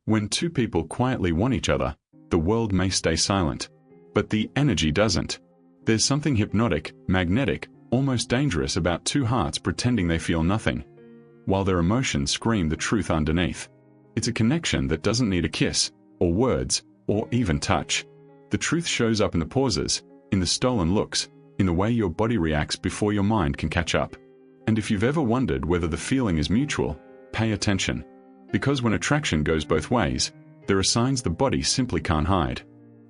When two people quietly want each other, the world may stay silent. But the energy doesn't. There's something hypnotic, magnetic, almost dangerous about two hearts pretending they feel nothing, while their emotions scream the truth underneath. It's a connection that doesn't need a kiss, or words, or even touch. The truth shows up in the pauses, in the stolen looks, in the way your body reacts before your mind can catch up. And if you've ever wondered whether the feeling is mutual, pay attention. Because when attraction goes both ways, there are signs the body simply can't hide.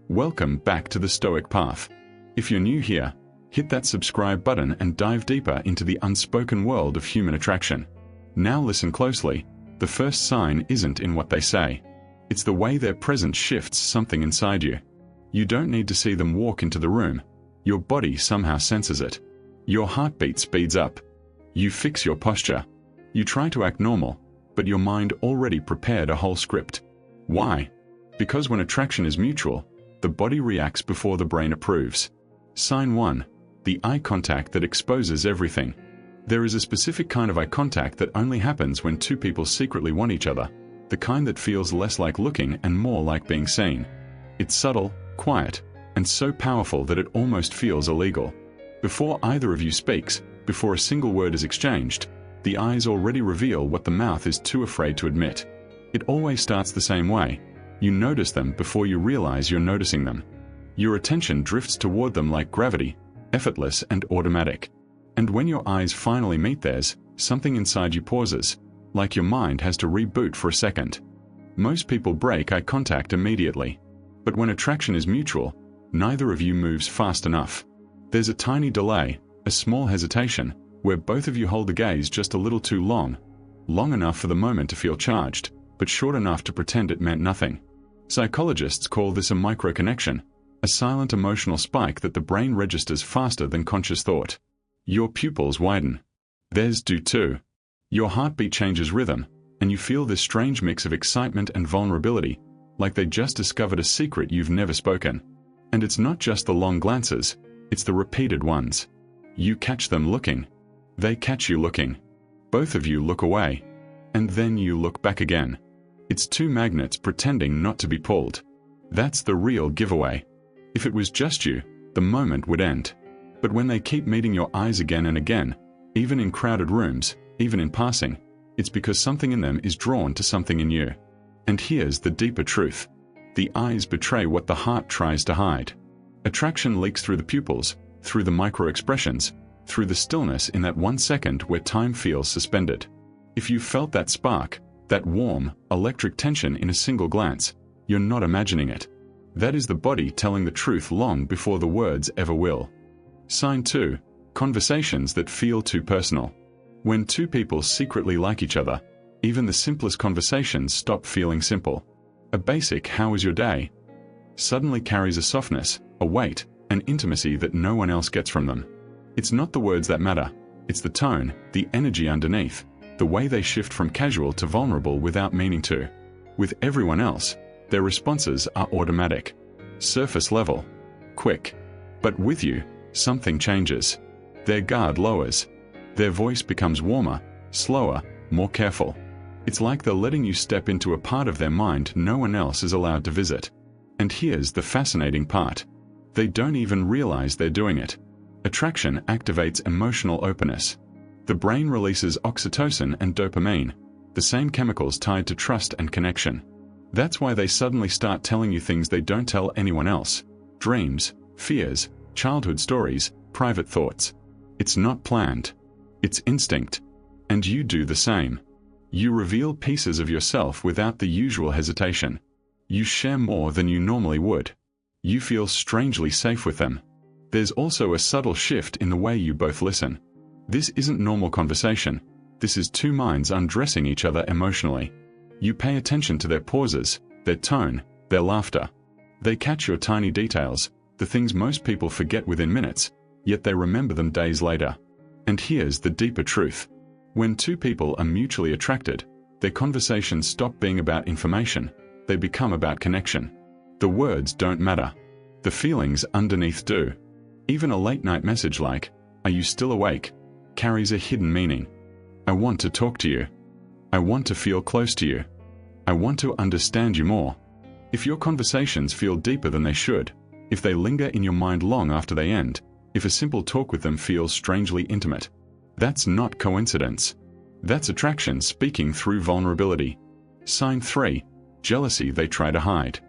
Welcome back to the Stoic Path. If you're new here, hit that subscribe button and dive deeper into the unspoken world of human attraction. Now listen closely. The first sign isn't in what they say. It's the way their presence shifts something inside you. You don't need to see them walk into the room. Your body somehow senses it. Your heartbeat speeds up. You fix your posture. You try to act normal, but your mind already prepared a whole script. Why? Because when attraction is mutual, the body reacts before the brain approves. Sign 1. The eye contact that exposes everything. There is a specific kind of eye contact that only happens when two people secretly want each other, the kind that feels less like looking and more like being seen. It's subtle, quiet, and so powerful that it almost feels illegal. Before either of you speaks, before a single word is exchanged, the eyes already reveal what the mouth is too afraid to admit. It always starts the same way. You notice them before you realize you're noticing them. Your attention drifts toward them like gravity, effortless and automatic. And when your eyes finally meet theirs, something inside you pauses, like your mind has to reboot for a second. Most people break eye contact immediately. But when attraction is mutual, neither of you moves fast enough. There's a tiny delay, a small hesitation, where both of you hold the gaze just a little too long enough for the moment to feel charged, but short enough to pretend it meant nothing. Psychologists call this a microconnection, a silent emotional spike that the brain registers faster than conscious thought. Your pupils widen. Theirs do too. Your heartbeat changes rhythm, and you feel this strange mix of excitement and vulnerability, like they just discovered a secret you've never spoken. And it's not just the long glances, it's the repeated ones. You catch them looking. They catch you looking. Both of you look away. And then you look back again. It's two magnets pretending not to be pulled. That's the real giveaway. If it was just you, the moment would end. But when they keep meeting your eyes again and again, even in crowded rooms, even in passing, it's because something in them is drawn to something in you. And here's the deeper truth. The eyes betray what the heart tries to hide. Attraction leaks through the pupils, through the micro-expressions, through the stillness in that 1 second where time feels suspended. If you felt that spark, that warm, electric tension in a single glance, you're not imagining it. That is the body telling the truth long before the words ever will. Sign 2. Conversations that feel too personal. When two people secretly like each other, even the simplest conversations stop feeling simple. A basic "how was your day?" suddenly carries a softness, a weight, an intimacy that no one else gets from them. It's not the words that matter, it's the tone, the energy underneath, the way they shift from casual to vulnerable without meaning to. With everyone else, their responses are automatic, surface level, quick. But with you, something changes. Their guard lowers. Their voice becomes warmer, slower, more careful. It's like they're letting you step into a part of their mind no one else is allowed to visit. And here's the fascinating part. They don't even realize they're doing it. Attraction activates emotional openness. The brain releases oxytocin and dopamine, the same chemicals tied to trust and connection. That's why they suddenly start telling you things they don't tell anyone else. Dreams, fears, childhood stories, private thoughts. It's not planned. It's instinct. And you do the same. You reveal pieces of yourself without the usual hesitation. You share more than you normally would. You feel strangely safe with them. There's also a subtle shift in the way you both listen. This isn't normal conversation. This is two minds undressing each other emotionally. You pay attention to their pauses, their tone, their laughter. They catch your tiny details, the things most people forget within minutes, yet they remember them days later. And here's the deeper truth. When two people are mutually attracted, their conversations stop being about information. They become about connection. The words don't matter. The feelings underneath do. Even a late-night message like, "Are you still awake?" carries a hidden meaning. I want to talk to you. I want to feel close to you. I want to understand you more. If your conversations feel deeper than they should, if they linger in your mind long after they end, if a simple talk with them feels strangely intimate, that's not coincidence. That's attraction speaking through vulnerability. Sign 3. Jealousy they try to hide.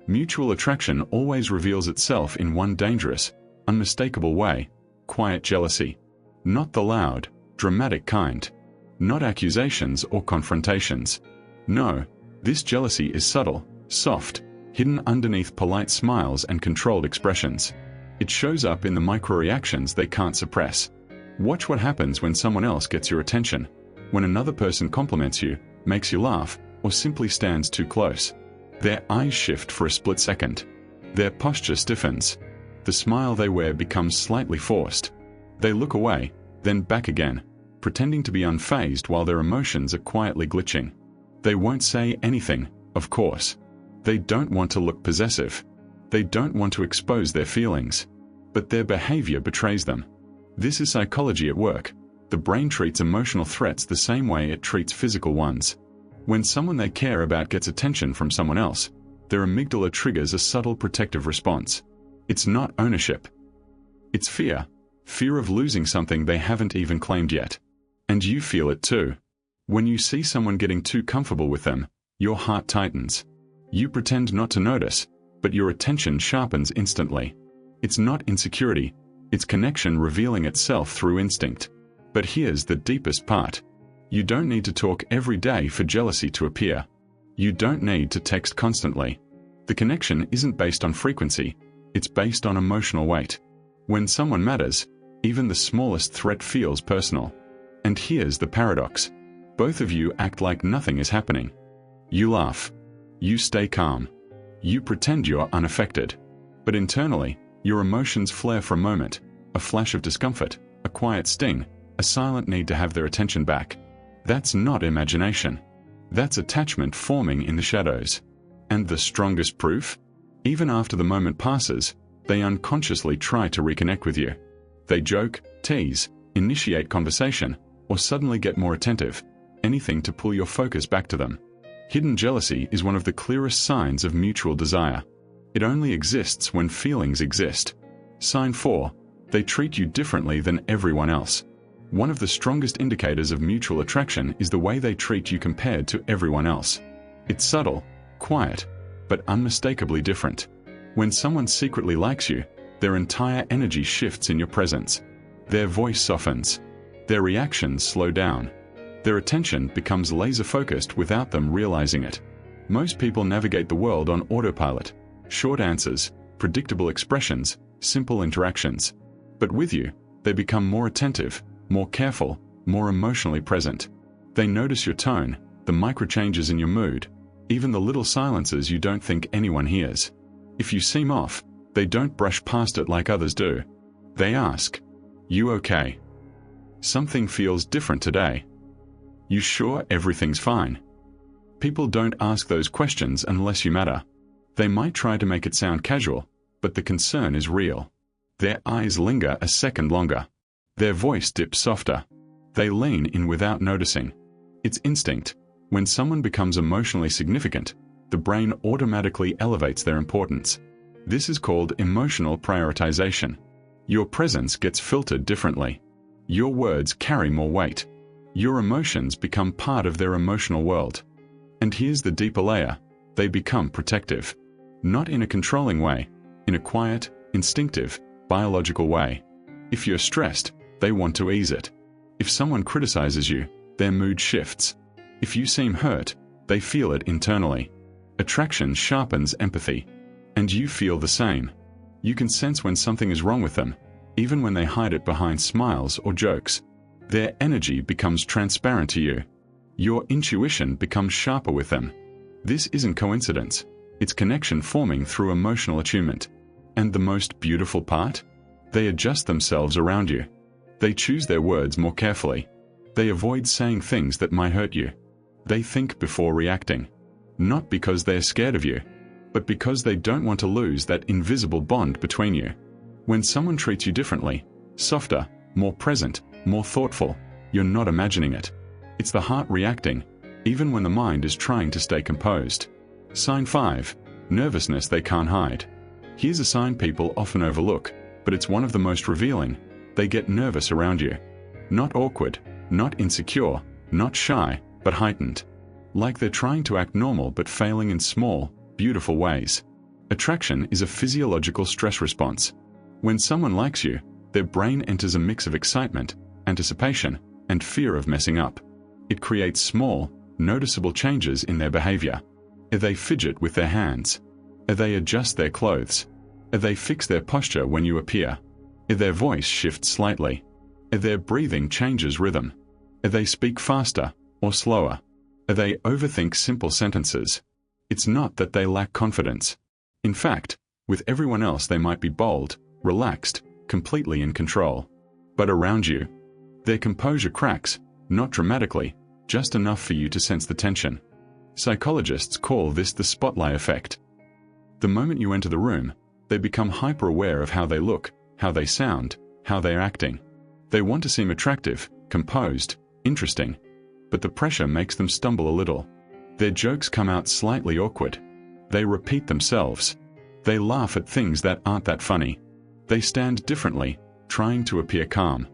Mutual attraction always reveals itself in one dangerous, unmistakable way: quiet jealousy. Not the loud, dramatic kind. Not accusations or confrontations. No, this jealousy is subtle, soft, hidden underneath polite smiles and controlled expressions. It shows up in the micro-reactions they can't suppress. Watch what happens when someone else gets your attention. When another person compliments you, makes you laugh, or simply stands too close. Their eyes shift for a split second. Their posture stiffens. The smile they wear becomes slightly forced. They look away, then back again, pretending to be unfazed while their emotions are quietly glitching. They won't say anything, of course. They don't want to look possessive. They don't want to expose their feelings. But their behavior betrays them. This is psychology at work. The brain treats emotional threats the same way it treats physical ones. When someone they care about gets attention from someone else, their amygdala triggers a subtle protective response. It's not ownership. It's fear. Fear of losing something they haven't even claimed yet. And you feel it too. When you see someone getting too comfortable with them, your heart tightens. You pretend not to notice, but your attention sharpens instantly. It's not insecurity, it's connection revealing itself through instinct. But here's the deepest part. You don't need to talk every day for jealousy to appear. You don't need to text constantly. The connection isn't based on frequency, it's based on emotional weight. When someone matters, even the smallest threat feels personal. And here's the paradox. Both of you act like nothing is happening. You laugh. You stay calm. You pretend you're unaffected. But internally, your emotions flare for a moment, a flash of discomfort, a quiet sting, a silent need to have their attention back. That's not imagination. That's attachment forming in the shadows. And the strongest proof? Even after the moment passes, they unconsciously try to reconnect with you. They joke, tease, initiate conversation, or suddenly get more attentive, anything to pull your focus back to them. Hidden jealousy is one of the clearest signs of mutual desire. It only exists when feelings exist. Sign 4. They treat you differently than everyone else. One of the strongest indicators of mutual attraction is the way they treat you compared to everyone else. It's subtle, quiet, but unmistakably different. When someone secretly likes you, their entire energy shifts in your presence. Their voice softens. Their reactions slow down. Their attention becomes laser-focused without them realizing it. Most people navigate the world on autopilot. Short answers, predictable expressions, simple interactions. But with you, they become more attentive, more careful, more emotionally present. They notice your tone, the micro-changes in your mood, even the little silences you don't think anyone hears. If you seem off, they don't brush past it like others do. They ask, "You okay? Something feels different today. You sure everything's fine?" People don't ask those questions unless you matter. They might try to make it sound casual, but the concern is real. Their eyes linger a second longer. Their voice dips softer. They lean in without noticing. It's instinct. When someone becomes emotionally significant, the brain automatically elevates their importance. This is called emotional prioritization. Your presence gets filtered differently. Your words carry more weight. Your emotions become part of their emotional world. And here's the deeper layer. They become protective. Not in a controlling way, in a quiet, instinctive, biological way. If you're stressed, they want to ease it. If someone criticizes you, their mood shifts. If you seem hurt, they feel it internally. Attraction sharpens empathy. And you feel the same. You can sense when something is wrong with them, even when they hide it behind smiles or jokes. Their energy becomes transparent to you. Your intuition becomes sharper with them. This isn't coincidence. It's connection forming through emotional attunement. And the most beautiful part? They adjust themselves around you. They choose their words more carefully. They avoid saying things that might hurt you. They think before reacting. Not because they're scared of you, but because they don't want to lose that invisible bond between you. When someone treats you differently, softer, more present, more thoughtful, you're not imagining it. It's the heart reacting. even when the mind is trying to stay composed. Sign 5. Nervousness they can't hide. Here's a sign people often overlook, but it's one of the most revealing. They get nervous around you. Not awkward, not insecure, not shy, but heightened. Like they're trying to act normal but failing in small, beautiful ways. Attraction is a physiological stress response. When someone likes you, their brain enters a mix of excitement, anticipation, and fear of messing up. It creates small, noticeable changes in their behavior. They fidget with their hands. They adjust their clothes. They fix their posture when you appear. Their voice shifts slightly. Their breathing changes rhythm. They speak faster or slower. They overthink simple sentences. It's not that they lack confidence. In fact, with everyone else they might be bold, relaxed, completely in control. But around you, their composure cracks, not dramatically, just enough for you to sense the tension. Psychologists call this the spotlight effect. The moment you enter the room, they become hyper-aware of how they look, how they sound, how they're acting. They want to seem attractive, composed, interesting. But the pressure makes them stumble a little. Their jokes come out slightly awkward. They repeat themselves. They laugh at things that aren't that funny. They stand differently, trying to appear calm.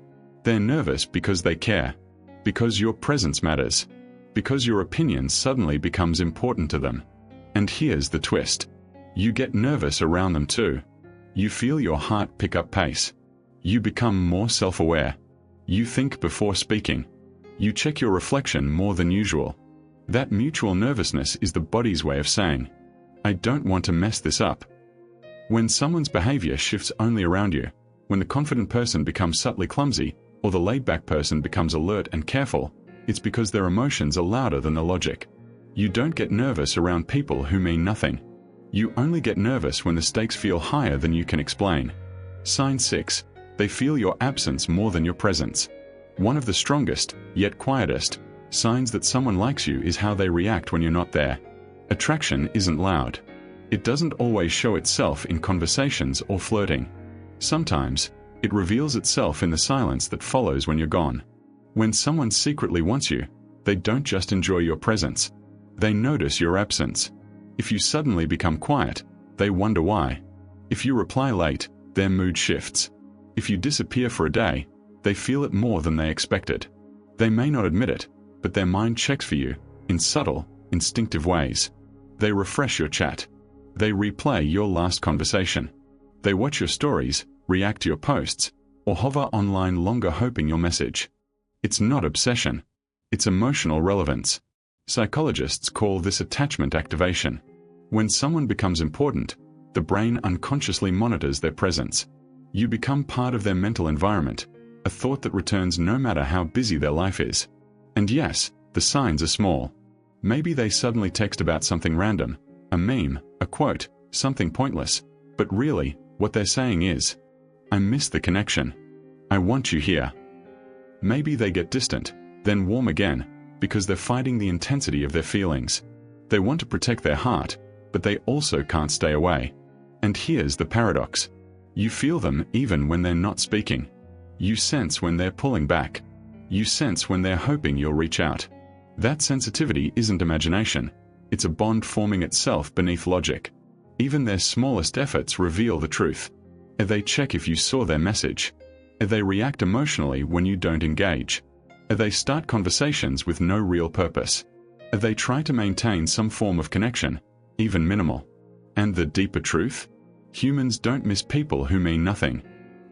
They're nervous because they care. Because your presence matters. Because your opinion suddenly becomes important to them. And here's the twist. You get nervous around them too. You feel your heart pick up pace. You become more self-aware. You think before speaking. You check your reflection more than usual. That mutual nervousness is the body's way of saying, I don't want to mess this up. When someone's behavior shifts only around you, when the confident person becomes subtly clumsy, or the laid-back person becomes alert and careful, it's because their emotions are louder than the logic. You don't get nervous around people who mean nothing. You only get nervous when the stakes feel higher than you can explain. Sign 6. They feel your absence more than your presence. One of the strongest, yet quietest, signs that someone likes you is how they react when you're not there. Attraction isn't loud. It doesn't always show itself in conversations or flirting. Sometimes, it reveals itself in the silence that follows when you're gone. When someone secretly wants you, they don't just enjoy your presence. They notice your absence. If you suddenly become quiet, they wonder why. If you reply late, their mood shifts. If you disappear for a day, they feel it more than they expected. They may not admit it, but their mind checks for you, in subtle, instinctive ways. They refresh your chat. They replay your last conversation. They watch your stories, react to your posts, or hover online longer hoping you'll message. It's not obsession. It's emotional relevance. Psychologists call this attachment activation. When someone becomes important, the brain unconsciously monitors their presence. You become part of their mental environment, a thought that returns no matter how busy their life is. And yes, the signs are small. Maybe they suddenly text about something random, a meme, a quote, something pointless, but really, what they're saying is, I miss the connection. I want you here. Maybe they get distant, then warm again, because they're fighting the intensity of their feelings. They want to protect their heart, but they also can't stay away. And here's the paradox. You feel them even when they're not speaking. You sense when they're pulling back. You sense when they're hoping you'll reach out. That sensitivity isn't imagination. It's a bond forming itself beneath logic. Even their smallest efforts reveal the truth. They check if you saw their message. They react emotionally when you don't engage. They start conversations with no real purpose. They try to maintain some form of connection, even minimal. And the deeper truth? Humans don't miss people who mean nothing.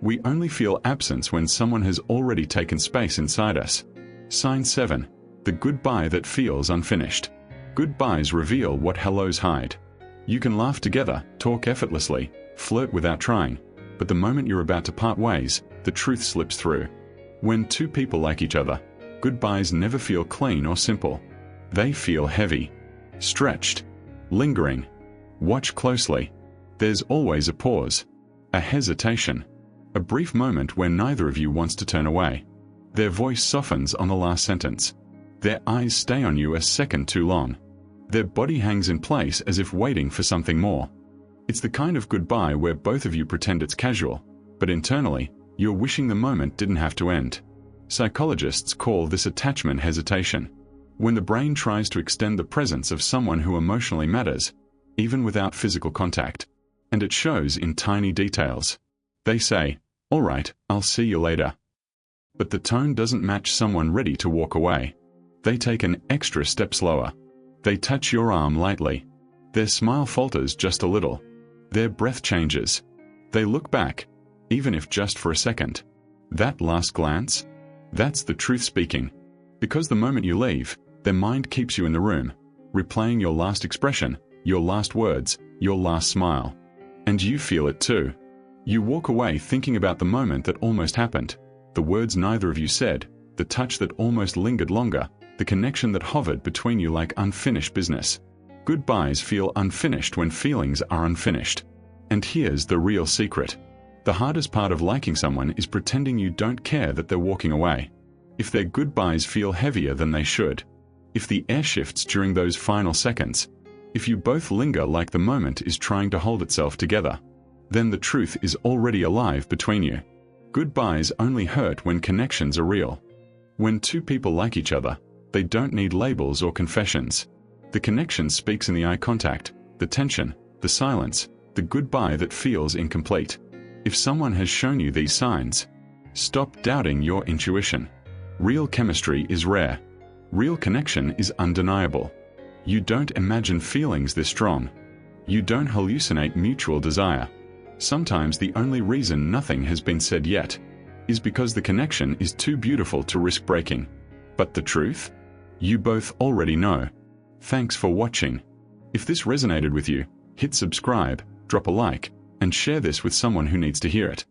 We only feel absence when someone has already taken space inside us. Sign 7. The goodbye that feels unfinished. Goodbyes reveal what hellos hide. You can laugh together, talk effortlessly, flirt without trying, but the moment you're about to part ways, the truth slips through. When two people like each other, goodbyes never feel clean or simple. They feel heavy, stretched, lingering. Watch closely. There's always a pause, a hesitation, a brief moment where neither of you wants to turn away. Their voice softens on the last sentence. Their eyes stay on you a second too long. Their body hangs in place as if waiting for something more. It's the kind of goodbye where both of you pretend it's casual, but internally, you're wishing the moment didn't have to end. Psychologists call this attachment hesitation. When the brain tries to extend the presence of someone who emotionally matters, even without physical contact, and it shows in tiny details. They say, "All right, I'll see you later." But the tone doesn't match someone ready to walk away. They take an extra step slower. They touch your arm lightly. Their smile falters just a little. Their breath changes. They look back, even if just for a second. That last glance? That's the truth speaking. Because the moment you leave, their mind keeps you in the room, replaying your last expression, your last words, your last smile. And you feel it too. You walk away thinking about the moment that almost happened, the words neither of you said, the touch that almost lingered longer, the connection that hovered between you like unfinished business. Goodbyes feel unfinished when feelings are unfinished. And here's the real secret. The hardest part of liking someone is pretending you don't care that they're walking away. If their goodbyes feel heavier than they should, if the air shifts during those final seconds, if you both linger like the moment is trying to hold itself together, then the truth is already alive between you. Goodbyes only hurt when connections are real. When two people like each other, they don't need labels or confessions. The connection speaks in the eye contact, the tension, the silence, the goodbye that feels incomplete. If someone has shown you these signs, stop doubting your intuition. Real chemistry is rare. Real connection is undeniable. You don't imagine feelings this strong. You don't hallucinate mutual desire. Sometimes the only reason nothing has been said yet is because the connection is too beautiful to risk breaking. But the truth? You both already know. Thanks for watching. If this resonated with you, hit subscribe, drop a like, and share this with someone who needs to hear it.